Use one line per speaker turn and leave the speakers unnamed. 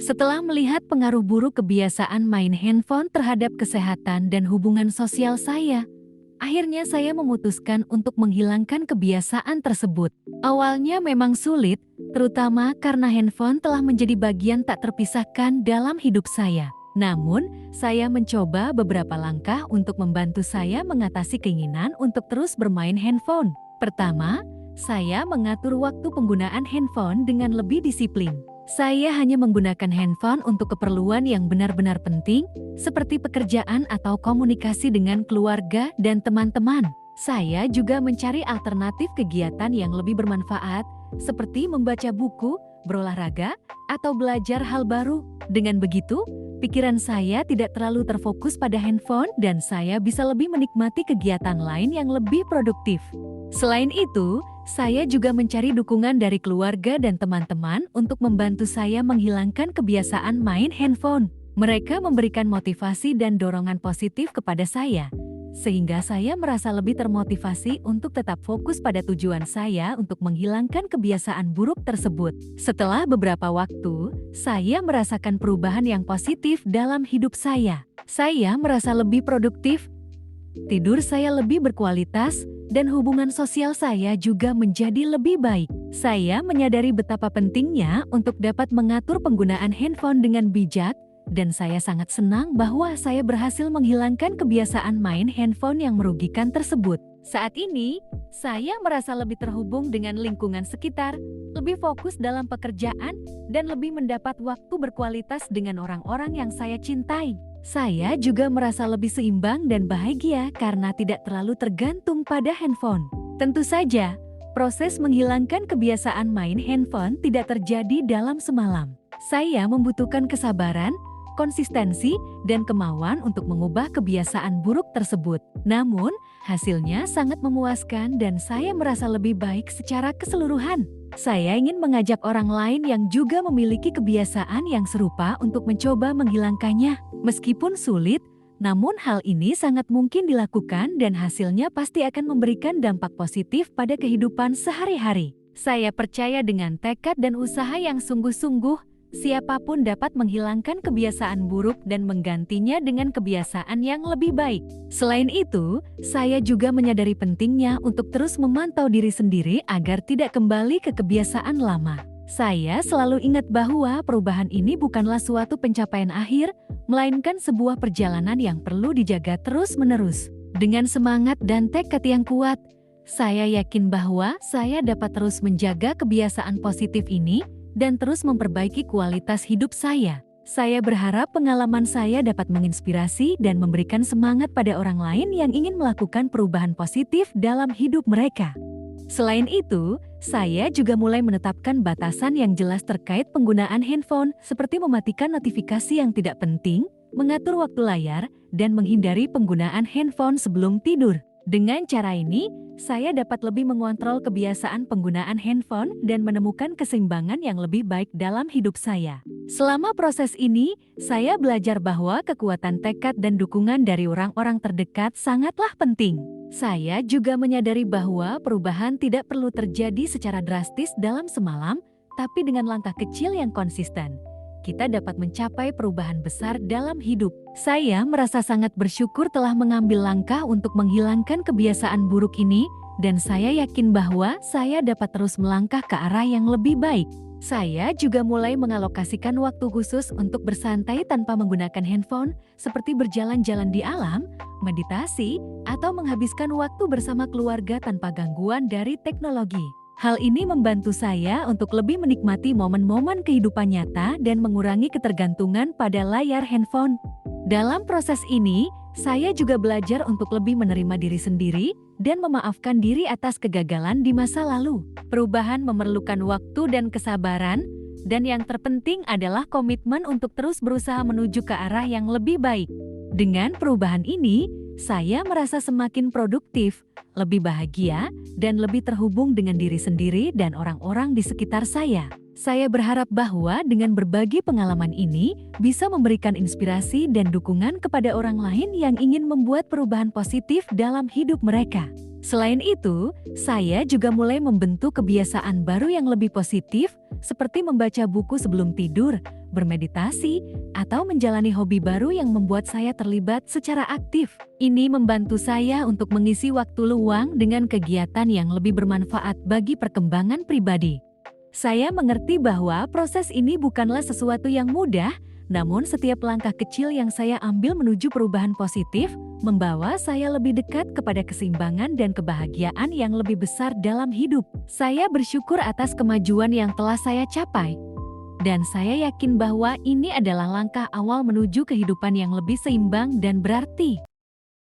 Setelah melihat pengaruh buruk kebiasaan main handphone terhadap kesehatan dan hubungan sosial saya, akhirnya saya memutuskan untuk menghilangkan kebiasaan tersebut. Awalnya memang sulit, terutama karena handphone telah menjadi bagian tak terpisahkan dalam hidup saya. Namun, saya mencoba beberapa langkah untuk membantu saya mengatasi keinginan untuk terus bermain handphone. Pertama, saya mengatur waktu penggunaan handphone dengan lebih disiplin. Saya hanya menggunakan handphone untuk keperluan yang benar-benar penting, seperti pekerjaan atau komunikasi dengan keluarga dan teman-teman. Saya juga mencari alternatif kegiatan yang lebih bermanfaat, seperti membaca buku, berolahraga, atau belajar hal baru. Dengan begitu, pikiran saya tidak terlalu terfokus pada handphone dan saya bisa lebih menikmati kegiatan lain yang lebih produktif. Selain itu, saya juga mencari dukungan dari keluarga dan teman-teman untuk membantu saya menghilangkan kebiasaan main handphone. Mereka memberikan motivasi dan dorongan positif kepada saya, sehingga saya merasa lebih termotivasi untuk tetap fokus pada tujuan saya untuk menghilangkan kebiasaan buruk tersebut. Setelah beberapa waktu, saya merasakan perubahan yang positif dalam hidup saya. Saya merasa lebih produktif, tidur saya lebih berkualitas, dan hubungan sosial saya juga menjadi lebih baik. Saya menyadari betapa pentingnya untuk dapat mengatur penggunaan handphone dengan bijak, dan saya sangat senang bahwa saya berhasil menghilangkan kebiasaan main handphone yang merugikan tersebut. Saat ini, saya merasa lebih terhubung dengan lingkungan sekitar, lebih fokus dalam pekerjaan, dan lebih mendapat waktu berkualitas dengan orang-orang yang saya cintai. Saya juga merasa lebih seimbang dan bahagia karena tidak terlalu tergantung pada handphone. Tentu saja, proses menghilangkan kebiasaan main handphone tidak terjadi dalam semalam. Saya membutuhkan kesabaran, konsistensi, dan kemauan untuk mengubah kebiasaan buruk tersebut. Namun, hasilnya sangat memuaskan dan saya merasa lebih baik secara keseluruhan. Saya ingin mengajak orang lain yang juga memiliki kebiasaan yang serupa untuk mencoba menghilangkannya. Meskipun sulit, namun hal ini sangat mungkin dilakukan dan hasilnya pasti akan memberikan dampak positif pada kehidupan sehari-hari. Saya percaya dengan tekad dan usaha yang sungguh-sungguh, siapapun dapat menghilangkan kebiasaan buruk dan menggantinya dengan kebiasaan yang lebih baik. Selain itu, saya juga menyadari pentingnya untuk terus memantau diri sendiri agar tidak kembali ke kebiasaan lama. Saya selalu ingat bahwa perubahan ini bukanlah suatu pencapaian akhir, melainkan sebuah perjalanan yang perlu dijaga terus-menerus. Dengan semangat dan tekad yang kuat, saya yakin bahwa saya dapat terus menjaga kebiasaan positif ini dan terus memperbaiki kualitas hidup saya. Saya berharap pengalaman saya dapat menginspirasi dan memberikan semangat pada orang lain yang ingin melakukan perubahan positif dalam hidup mereka. Selain itu, saya juga mulai menetapkan batasan yang jelas terkait penggunaan handphone, seperti mematikan notifikasi yang tidak penting, mengatur waktu layar, dan menghindari penggunaan handphone sebelum tidur. Dengan cara ini, saya dapat lebih mengontrol kebiasaan penggunaan handphone dan menemukan keseimbangan yang lebih baik dalam hidup saya. Selama proses ini, saya belajar bahwa kekuatan tekad dan dukungan dari orang-orang terdekat sangatlah penting. Saya juga menyadari bahwa perubahan tidak perlu terjadi secara drastis dalam semalam, tapi dengan langkah kecil yang konsisten, kita dapat mencapai perubahan besar dalam hidup. Saya merasa sangat bersyukur telah mengambil langkah untuk menghilangkan kebiasaan buruk ini, dan saya yakin bahwa saya dapat terus melangkah ke arah yang lebih baik. Saya juga mulai mengalokasikan waktu khusus untuk bersantai tanpa menggunakan handphone, seperti berjalan-jalan di alam, meditasi, atau menghabiskan waktu bersama keluarga tanpa gangguan dari teknologi. Hal ini membantu saya untuk lebih menikmati momen-momen kehidupan nyata dan mengurangi ketergantungan pada layar handphone. Dalam proses ini, saya juga belajar untuk lebih menerima diri sendiri dan memaafkan diri atas kegagalan di masa lalu. Perubahan memerlukan waktu dan kesabaran, dan yang terpenting adalah komitmen untuk terus berusaha menuju ke arah yang lebih baik. Dengan perubahan ini, saya merasa semakin produktif, lebih bahagia, dan lebih terhubung dengan diri sendiri dan orang-orang di sekitar saya. Saya berharap bahwa dengan berbagi pengalaman ini bisa memberikan inspirasi dan dukungan kepada orang lain yang ingin membuat perubahan positif dalam hidup mereka. Selain itu, saya juga mulai membentuk kebiasaan baru yang lebih positif, seperti membaca buku sebelum tidur, bermeditasi, atau menjalani hobi baru yang membuat saya terlibat secara aktif. Ini membantu saya untuk mengisi waktu luang dengan kegiatan yang lebih bermanfaat bagi perkembangan pribadi. Saya mengerti bahwa proses ini bukanlah sesuatu yang mudah, namun setiap langkah kecil yang saya ambil menuju perubahan positif membawa saya lebih dekat kepada keseimbangan dan kebahagiaan yang lebih besar dalam hidup. Saya bersyukur atas kemajuan yang telah saya capai, dan saya yakin bahwa ini adalah langkah awal menuju kehidupan yang lebih seimbang dan berarti.